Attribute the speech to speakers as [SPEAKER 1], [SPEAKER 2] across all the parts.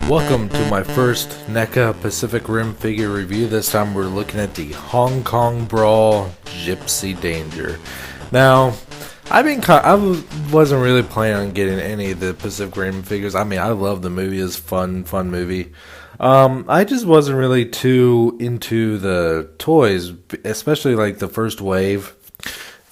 [SPEAKER 1] Welcome to my first NECA Pacific Rim figure review. This time we're looking at the Hong Kong Brawl Gypsy Danger. Now, I wasn't really planning on getting any of the Pacific Rim figures. I mean, I love the movie; it's fun movie. I just wasn't really too into the toys, especially like the first wave.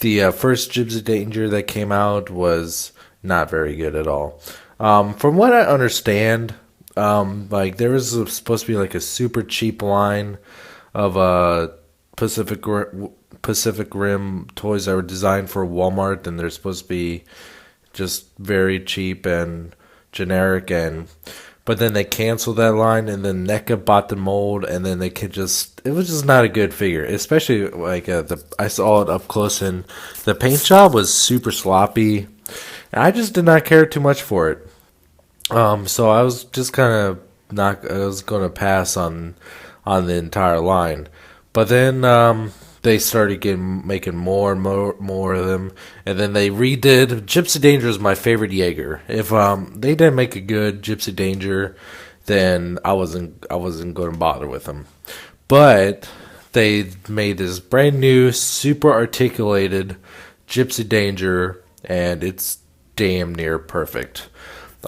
[SPEAKER 1] The first Gypsy Danger that came out was not very good at all. From what I understand, like there was supposed to be like a super cheap line of Pacific Rim toys that were designed for Walmart, and they're supposed to be just very cheap and generic, but then they canceled that line, and then NECA bought the mold, and then it was just not a good figure, especially like I saw it up close, and the paint job was super sloppy, and I just did not care too much for it. So I was just I was going to pass on the entire line, but then they started making more and more of them, and then they redid. Gypsy Danger is my favorite Jaeger. If they didn't make a good Gypsy Danger, then I wasn't going to bother with them. But they made this brand new, super articulated Gypsy Danger, and it's damn near perfect.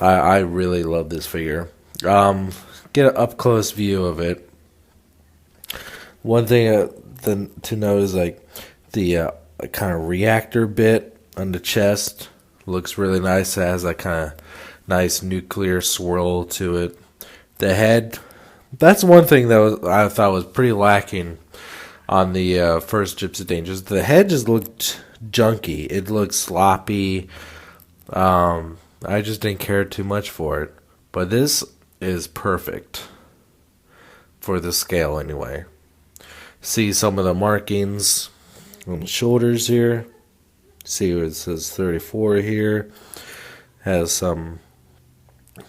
[SPEAKER 1] I really love this figure. Get an up close view of it. One thing to note is like the kind of reactor bit on the chest looks really nice. It has that kind of nice nuclear swirl to it. The head, that's one thing that I thought was pretty lacking on the first Gypsy Dangers. The head just looked junky. It looked sloppy. I just didn't care too much for it. But this is perfect for the scale anyway. See some of the markings on the shoulders here. See where it says 34 here. Has some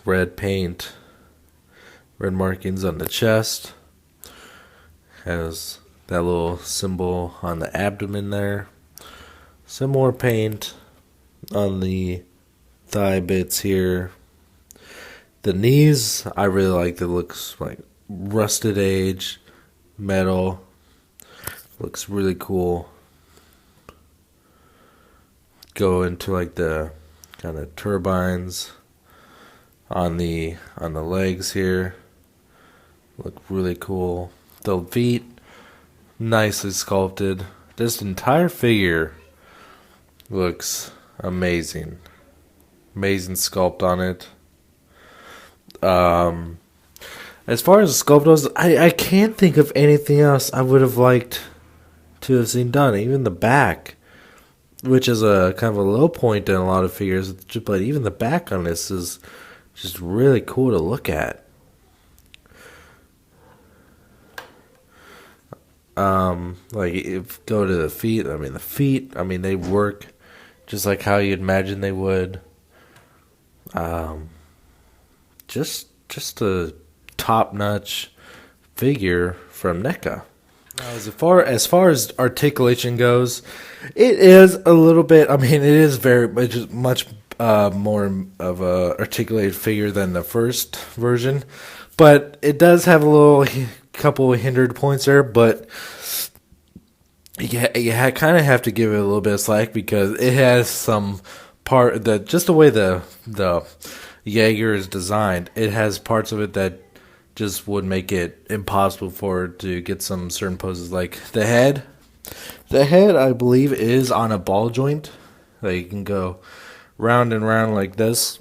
[SPEAKER 1] red paint, red markings on the chest. Has that little symbol on the abdomen there. Some more paint on the thigh bits here. The knees, I really like. It looks like rusted age metal. Looks really cool. Go into like the kind of turbines on the legs here. Look really cool. The feet, nicely sculpted. This entire figure looks amazing. Amazing sculpt on it. As far as the sculpt goes, I can't think of anything else I would have liked to have seen done. Even the back, which is a kind of a low point in a lot of figures, but even the back on this is just really cool to look at. Like if go to the feet, they work just like how you'd imagine they would. Just a top-notch figure from NECA. Now, as far as articulation goes, it is a little bit. I mean, it is much more of a articulated figure than the first version, but it does have a couple of hindered points there. But you kind of have to give it a little bit of slack because it has some part that just the way the Jaeger is designed, it has parts of it that just would make it impossible for it to get some certain poses. Like the head, I believe, is on a ball joint. Like you can go round and round like this,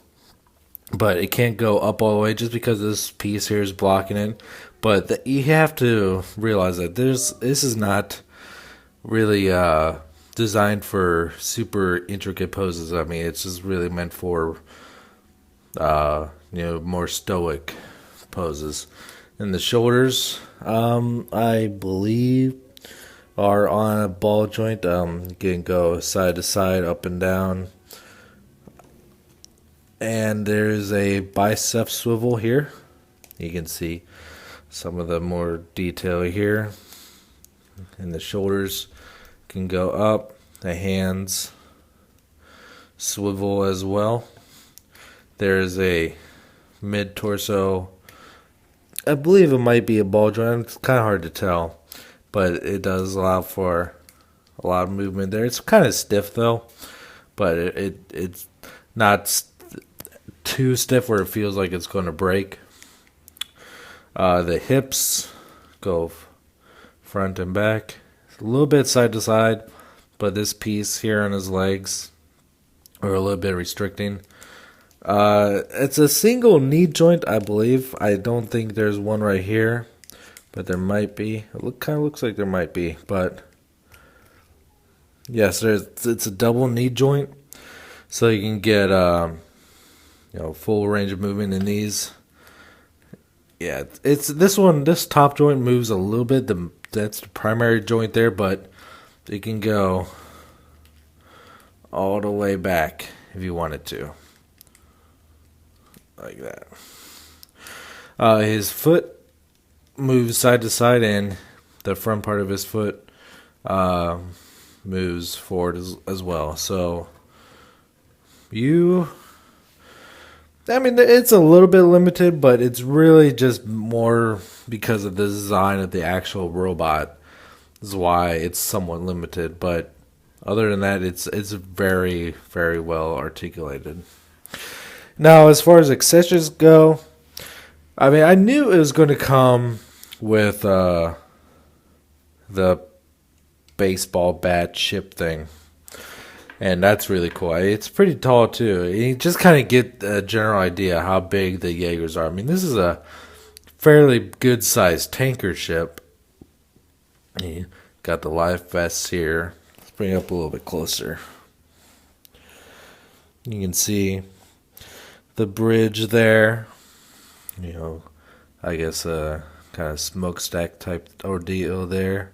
[SPEAKER 1] but it can't go up all the way just because this piece here is blocking it. But you have to realize that this is not really designed for super intricate poses. I mean, it's just really meant for more stoic poses. And the shoulders, I believe, are on a ball joint. You can go side to side, up and down. And there's a bicep swivel here. You can see some of the more detail here. And the shoulders can go up. The hands swivel as well. There's a mid-torso. I believe it might be a ball joint. It's kind of hard to tell, but it does allow for a lot of movement there. It's kind of stiff though, but it's not too stiff where it feels like it's going to break. The hips go front and back, a little bit side to side, but this piece here on his legs are a little bit restricting. It's a single knee joint, I believe. I don't think there's one right here, but there might be. It kind of looks like there might be, but yes, it's a double knee joint, so you can get full range of movement in these. Yeah, it's this one. This top joint moves a little bit. That's the primary joint there, but you can go all the way back if you wanted to, like that. His foot moves side to side, and the front part of his foot moves forward as well. So it's a little bit limited, but it's really just more because of the design of the actual robot is why it's somewhat limited. But other than that, it's very, very well articulated. Now, as far as accessories go, I knew it was going to come with the baseball bat ship thing. And that's really cool. It's pretty tall, too. You just kind of get a general idea how big the Jaegers are. This is a fairly good-sized tanker ship. You got the life vests here. Let's bring it up a little bit closer. You can see the bridge there. I guess a kind of smokestack type ordeal there.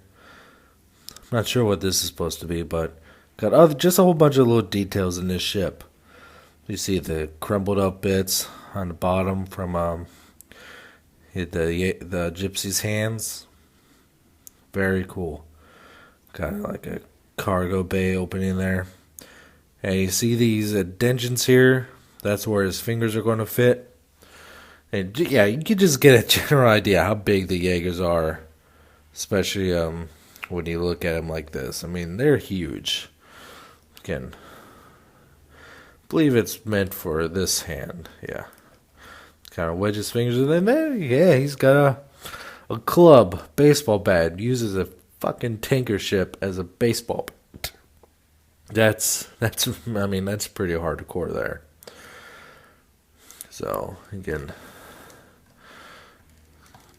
[SPEAKER 1] I'm not sure what this is supposed to be, but got just a whole bunch of little details in this ship. You see the crumbled up bits on the bottom from the gypsy's hands. Very cool. Got like a cargo bay opening there. And you see these indentions here. That's where his fingers are going to fit. And yeah, you can just get a general idea how big the Jaegers are, especially when you look at them like this. They're huge. Again, believe it's meant for this hand. Yeah, kind of wedge his fingers in there. Yeah, he's got a club baseball bat. Uses a fucking tanker ship as a baseball bat. That's pretty hardcore there. So again,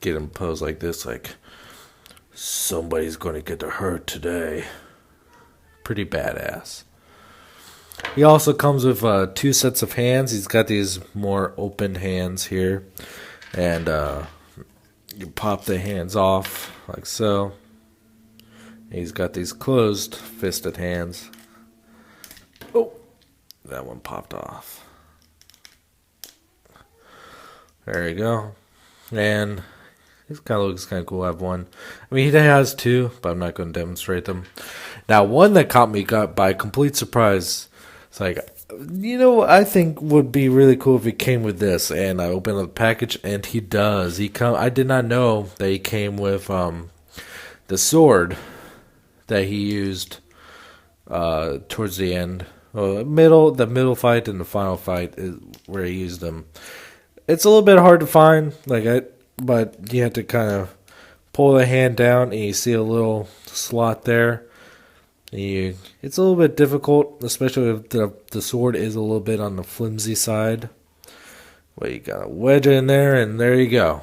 [SPEAKER 1] get him posed like this, like somebody's going to get hurt today. Pretty badass. He also comes with 2 sets of hands. He's got these more open hands here. And you pop the hands off like so. And he's got these closed fisted hands. Oh, that one popped off. There you go. And this kind of looks kind of cool. I have one. He has 2, but I'm not going to demonstrate them. Now, one that caught me by complete surprise. It's like, I think would be really cool if he came with this. And I opened up the package, and he does. I did not know that he came with the sword that he used towards the end. The middle fight and the final fight is where he used them. It's a little bit hard to find, but you have to kind of pull the hand down, and you see a little slot there. It's a little bit difficult, especially if the sword is a little bit on the flimsy side. But you gotta wedge it in there, and there you go.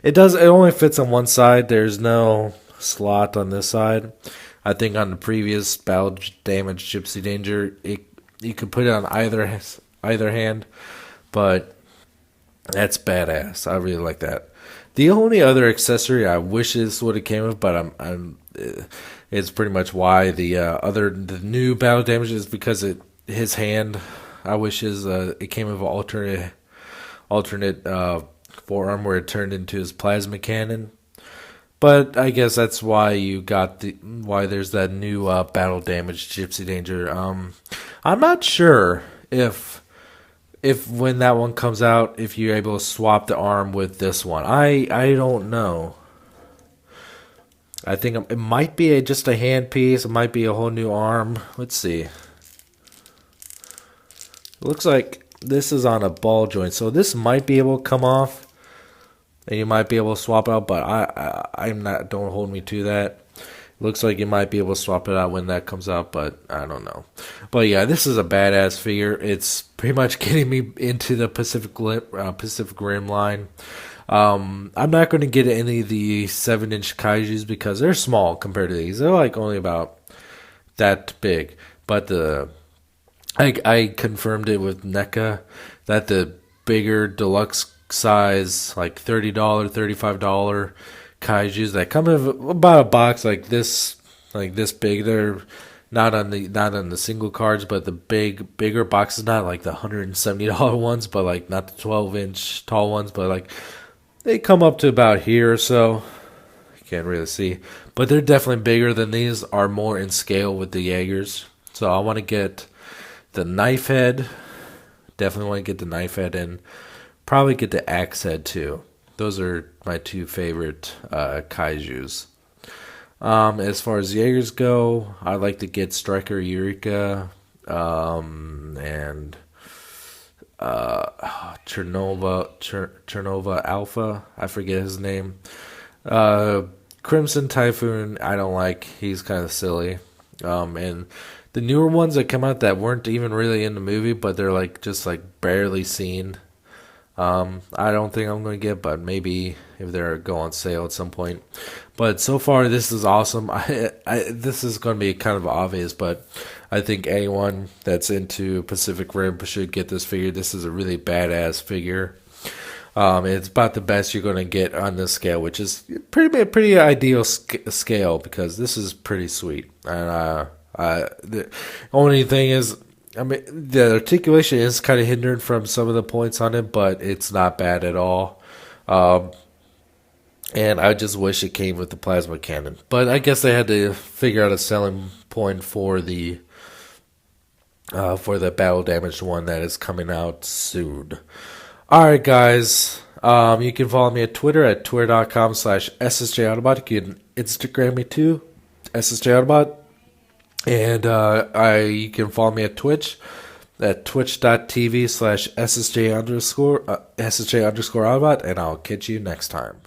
[SPEAKER 1] It only fits on one side. There's no slot on this side. I think on the previous Battle Damage Gypsy Danger, you could put it on either hand, but that's badass. I really like that. The only other accessory I wish this would have came with, but it's pretty much why the new Battle Damage is because his hand. I wish it came with an alternate forearm where it turned into his plasma cannon. But I guess that's why you got why there's that new battle damage Gypsy Danger. I'm not sure if when that one comes out, if you're able to swap the arm with this one. I don't know. I think it might be just a hand piece. It might be a whole new arm. Let's see. It looks like this is on a ball joint, so this might be able to come off, and you might be able to swap out. But I'm not. Don't hold me to that. Looks like you might be able to swap it out when that comes out, but I don't know. But yeah, this is a badass figure. It's pretty much getting me into the Pacific Rim line. I'm not going to get any of the 7-inch kaijus because they're small compared to these. They're like only about that big. But I confirmed it with NECA that the bigger deluxe size, like $30, $35 kaijus that come in about a box like this big. They're not on the single cards, but the bigger boxes, not like the $170 ones, but like not the 12-inch tall ones, but like they come up to about here or so. You can't really see, but they're definitely bigger than these. Are more in scale with the Jaegers. So I want to get the knife head. Definitely want to get the knife head and probably get the axe head too. Those are my two favorite kaijus. As far as Jaegers go, I like to get Striker Eureka and Chernova Alpha. I forget his name. Crimson Typhoon, I don't like. He's kind of silly. And the newer ones that come out that weren't even really in the movie, but they're like just like barely seen. I don't think I'm going to get, but maybe if they go on sale at some point. But so far, this is awesome. This is going to be kind of obvious, but I think anyone that's into Pacific Rim should get this figure. This is a really badass figure. It's about the best you're going to get on this scale, which is pretty ideal scale because this is pretty sweet. And the only thing is, I mean, the articulation is kind of hindered from some of the points on it, but it's not bad at all. And I just wish it came with the plasma cannon. But I guess they had to figure out a selling point for the battle damaged one that is coming out soon. Alright, guys. You can follow me at Twitter at twitter.com/SSJAutobot. You can Instagram me too, SSJAutobot. And you can follow me at Twitch at twitch.tv/SSJ_Autobot. And I'll catch you next time.